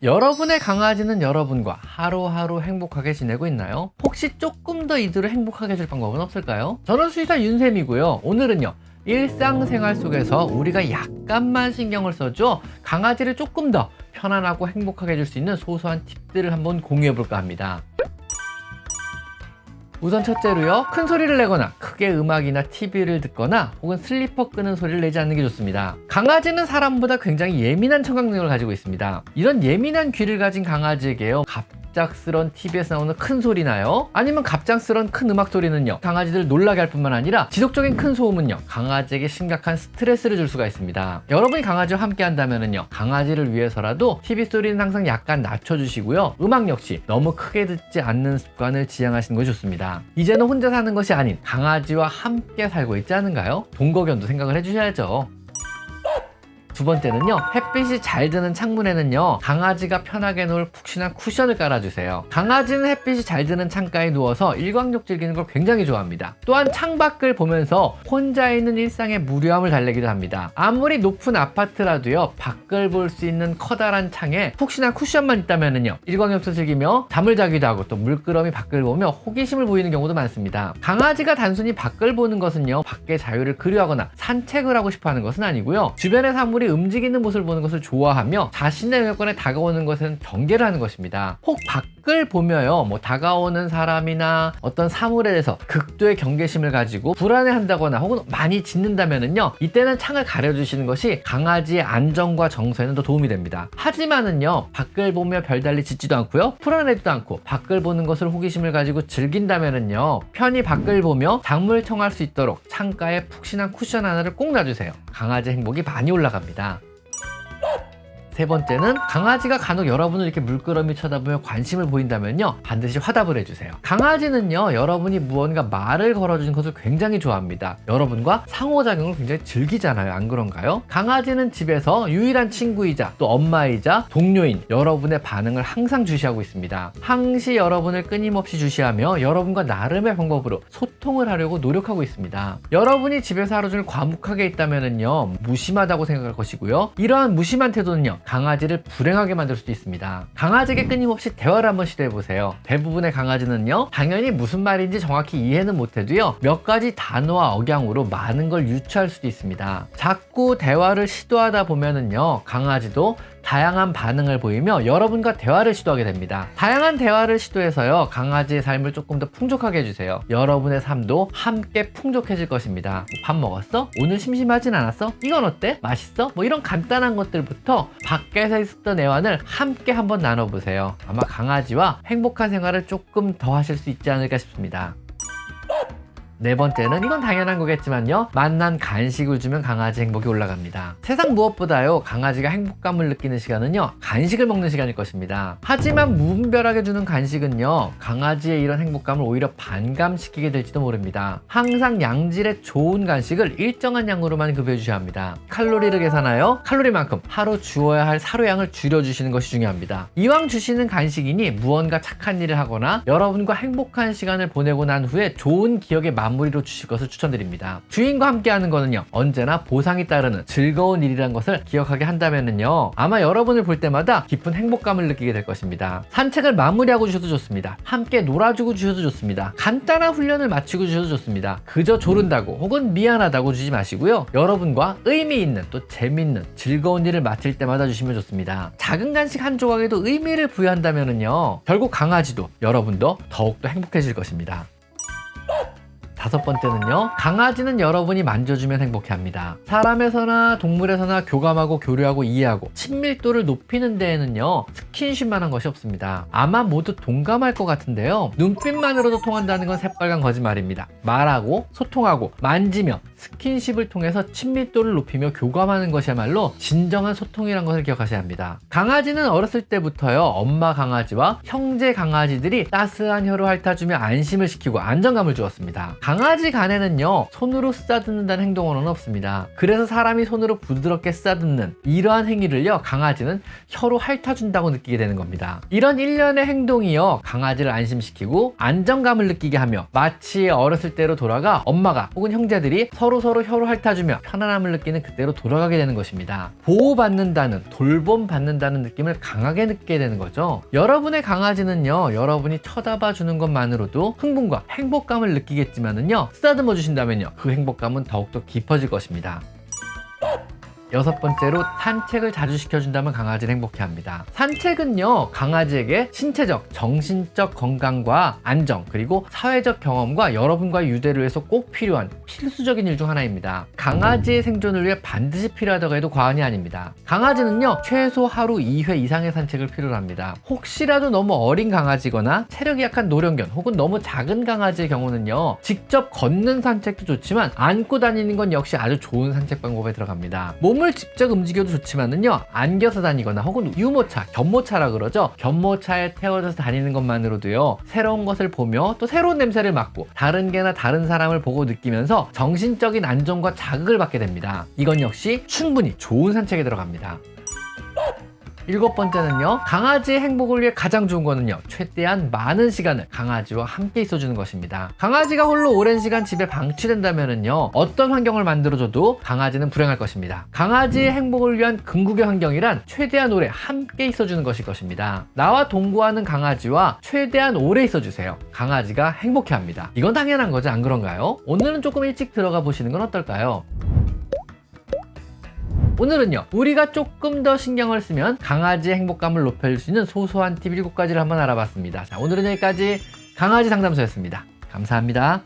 여러분의 강아지는 여러분과 하루하루 행복하게 지내고 있나요? 혹시 조금 더 이들을 행복하게 해줄 방법은 없을까요? 저는 수의사 윤쌤이고요. 오늘은요, 일상생활 속에서 우리가 약간만 신경을 써줘 강아지를 조금 더 편안하고 행복하게 해줄 수 있는 소소한 팁들을 한번 공유해 볼까 합니다. 우선 첫째로요, 큰 소리를 내거나 크게 음악이나 TV를 듣거나 혹은 슬리퍼 끄는 소리를 내지 않는 게 좋습니다. 강아지는 사람보다 굉장히 예민한 청각 능력을 가지고 있습니다. 이런 예민한 귀를 가진 강아지에게요, 갑작스런 TV에서 나오는 큰 소리나요, 아니면 갑작스런 큰 음악 소리는요, 강아지들을 놀라게 할 뿐만 아니라 지속적인 큰 소음은요, 강아지에게 심각한 스트레스를 줄 수가 있습니다. 여러분이 강아지와 함께 한다면은요, 강아지를 위해서라도 TV 소리는 항상 약간 낮춰주시고요, 음악 역시 너무 크게 듣지 않는 습관을 지향하시는 것이 좋습니다. 이제는 혼자 사는 것이 아닌 강아지와 함께 살고 있지 않은가요? 동거견도 생각을 해주셔야죠. 두 번째는요, 햇빛이 잘 드는 창문에는요, 강아지가 편하게 놓을 푹신한 쿠션을 깔아주세요. 강아지는 햇빛이 잘 드는 창가에 누워서 일광욕 즐기는 걸 굉장히 좋아합니다. 또한 창밖을 보면서 혼자 있는 일상의 무료함을 달래기도 합니다. 아무리 높은 아파트라도요, 밖을 볼 수 있는 커다란 창에 푹신한 쿠션만 있다면은요, 일광욕도 즐기며 잠을 자기도 하고 또 물끄러미 밖을 보며 호기심을 보이는 경우도 많습니다. 강아지가 단순히 밖을 보는 것은요, 밖의 자유를 그리워하거나 산책을 하고 싶어 하는 것은 아니고요, 주변의 사물이 움직이는 모습을 보는 것을 좋아하며 자신의 영역권에 다가오는 것은 경계를 하는 것입니다. 혹 밖을 보며요, 다가오는 사람이나 어떤 사물에 대해서 극도의 경계심을 가지고 불안해한다거나 혹은 많이 짖는다면은요, 이때는 창을 가려주시는 것이 강아지의 안정과 정서에는 더 도움이 됩니다. 하지만은요, 밖을 보며 별달리 짖지도 않고요, 불안해지도 않고 밖을 보는 것을 호기심을 가지고 즐긴다면은요, 편히 밖을 보며 작물 청할 수 있도록 창가에 푹신한 쿠션 하나를 꼭 놔주세요. 강아지 행복이 많이 올라갑니다. 세 번째는, 강아지가 간혹 여러분을 이렇게 물끄러미 쳐다보며 관심을 보인다면요, 반드시 화답을 해주세요. 강아지는요, 여러분이 무언가 말을 걸어주는 것을 굉장히 좋아합니다. 여러분과 상호작용을 굉장히 즐기잖아요. 안 그런가요? 강아지는 집에서 유일한 친구이자 또 엄마이자 동료인 여러분의 반응을 항상 주시하고 있습니다. 항시 여러분을 끊임없이 주시하며 여러분과 나름의 방법으로 소통을 하려고 노력하고 있습니다. 여러분이 집에서 하루 종일 과묵하게 있다면은요, 무심하다고 생각할 것이고요, 이러한 무심한 태도는요, 강아지를 불행하게 만들 수도 있습니다. 강아지에게 끊임없이 대화를 한번 시도해보세요. 대부분의 강아지는요, 당연히 무슨 말인지 정확히 이해는 못해도요, 몇 가지 단어와 억양으로 많은 걸 유추할 수도 있습니다. 자꾸 대화를 시도하다 보면은요, 강아지도 다양한 반응을 보이며 여러분과 대화를 시도하게 됩니다. 다양한 대화를 시도해서요, 강아지의 삶을 조금 더 풍족하게 해주세요. 여러분의 삶도 함께 풍족해질 것입니다. 밥 먹었어? 오늘 심심하진 않았어? 이건 어때? 맛있어? 이런 간단한 것들부터 밖에서 있었던 애환을 함께 한번 나눠보세요. 아마 강아지와 행복한 생활을 조금 더 하실 수 있지 않을까 싶습니다. 네 번째는, 이건 당연한 거겠지만요, 맛난 간식을 주면 강아지 행복이 올라갑니다. 세상 무엇보다요, 강아지가 행복감을 느끼는 시간은요, 간식을 먹는 시간일 것입니다. 하지만 무분별하게 주는 간식은요, 강아지의 이런 행복감을 오히려 반감시키게 될지도 모릅니다. 항상 양질의 좋은 간식을 일정한 양으로만 급여해 주셔야 합니다. 칼로리를 계산하여 칼로리만큼 하루 주어야 할 사료양을 줄여주시는 것이 중요합니다. 이왕 주시는 간식이니 무언가 착한 일을 하거나 여러분과 행복한 시간을 보내고 난 후에 좋은 기억의 마무리로 주실 것을 추천드립니다. 주인과 함께 하는 거는요, 언제나 보상이 따르는 즐거운 일이란 것을 기억하게 한다면은요, 아마 여러분을 볼 때마다 깊은 행복감을 느끼게 될 것입니다. 산책을 마무리하고 주셔도 좋습니다. 함께 놀아주고 주셔도 좋습니다. 간단한 훈련을 마치고 주셔도 좋습니다. 그저 조른다고 혹은 미안하다고 주지 마시고요, 여러분과 의미 있는 또 재밌는 즐거운 일을 마칠 때마다 주시면 좋습니다. 작은 간식 한 조각에도 의미를 부여한다면은요, 결국 강아지도 여러분도 더욱더 행복해질 것입니다. 다섯 번째는요, 강아지는 여러분이 만져주면 행복해합니다. 사람에서나 동물에서나 교감하고 교류하고 이해하고 친밀도를 높이는 데에는요, 스킨십만한 것이 없습니다. 아마 모두 동감할 것 같은데요, 눈빛만으로도 통한다는 건 새빨간 거짓말입니다. 말하고 소통하고 만지며 스킨십을 통해서 친밀도를 높이며 교감하는 것이야말로 진정한 소통이란 것을 기억하셔야 합니다. 강아지는 어렸을 때부터요, 엄마 강아지와 형제 강아지들이 따스한 혀로 핥아주며 안심을 시키고 안정감을 주었습니다. 강아지 간에는요, 손으로 쓰다듬는다는 행동어는 없습니다. 그래서 사람이 손으로 부드럽게 쓰다듬는 이러한 행위를요, 강아지는 혀로 핥아준다고 느끼게 되는 겁니다. 이런 일련의 행동이요, 강아지를 안심시키고 안정감을 느끼게 하며 마치 어렸을 때로 돌아가 엄마가 혹은 형제들이 서로 서로 혀로 핥아주며 편안함을 느끼는 그때로 돌아가게 되는 것입니다. 보호받는다는, 돌봄받는다는 느낌을 강하게 느끼게 되는 거죠. 여러분의 강아지는요, 여러분이 쳐다봐 주는 것만으로도 흥분과 행복감을 느끼겠지만은요, 쓰다듬어 주신다면요, 그 행복감은 더욱더 깊어질 것입니다. 여섯 번째로, 산책을 자주 시켜준다면 강아지를 행복해합니다. 산책은요, 강아지에게 신체적, 정신적 건강과 안정, 그리고 사회적 경험과 여러분과의 유대를 위해서 꼭 필요한 필수적인 일 중 하나입니다. 강아지의 생존을 위해 반드시 필요하다고 해도 과언이 아닙니다. 강아지는요, 최소 하루 2회 이상의 산책을 필요로 합니다. 혹시라도 너무 어린 강아지거나 체력이 약한 노령견 혹은 너무 작은 강아지의 경우는요, 직접 걷는 산책도 좋지만 안고 다니는 건 역시 아주 좋은 산책 방법에 들어갑니다. 몸을 직접 움직여도 좋지만은요, 안겨서 다니거나 혹은 유모차, 견모차라 그러죠. 견모차에 태워져서 다니는 것만으로도요, 새로운 것을 보며 또 새로운 냄새를 맡고 다른 개나 다른 사람을 보고 느끼면서 정신적인 안정과 자극을 받게 됩니다. 이건 역시 충분히 좋은 산책에 들어갑니다. 일곱 번째는요, 강아지의 행복을 위해 가장 좋은 거는요, 최대한 많은 시간을 강아지와 함께 있어주는 것입니다. 강아지가 홀로 오랜 시간 집에 방치된다면은요, 어떤 환경을 만들어줘도 강아지는 불행할 것입니다. 강아지의 행복을 위한 궁극의 환경이란 최대한 오래 함께 있어주는 것일 것입니다. 나와 동거하는 강아지와 최대한 오래 있어주세요. 강아지가 행복해합니다. 이건 당연한 거죠, 안 그런가요? 오늘은 조금 일찍 들어가 보시는 건 어떨까요? 오늘은요, 우리가 조금 더 신경을 쓰면 강아지의 행복감을 높여줄 수 있는 소소한 팁 7가지를 한번 알아봤습니다. 자, 오늘은 여기까지 강아지 상담소였습니다. 감사합니다.